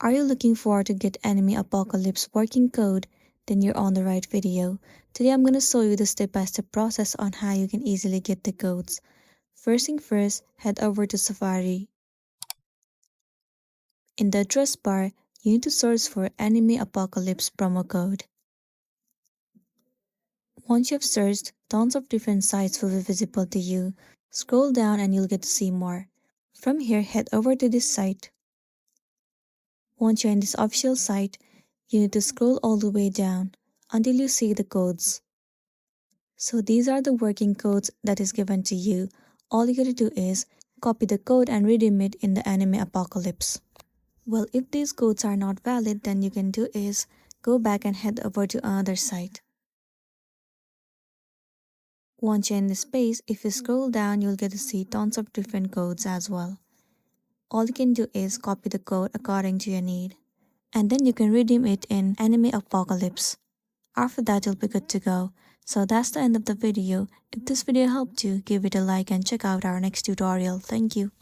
Are you looking forward to get Anime Apocalypse working code? Then you're on the right video. Today I'm going to show you the step-by-step process on how you can easily get the codes. First thing first, head over to Safari. In the address bar, you need to search for Anime Apocalypse promo code. Once you have searched, tons of different sites will be visible to you. Scroll down and you'll get to see more. From here, head over to this site. Once you're in this official site, you need to scroll all the way down until you see the codes. So these are the working codes that is given to you. All you gotta do is copy the code and redeem it in the Anime Apocalypse. Well, if these codes are not valid, then you can do is go back and head over to another site. Once you're in this page, if you scroll down, you'll get to see tons of different codes as well. All you can do is copy the code according to your need, and then you can redeem it in Anime Apocalypse. After that, you'll be good to go. So that's the end of the video. If this video helped you, give it a like and check out our next tutorial. Thank you.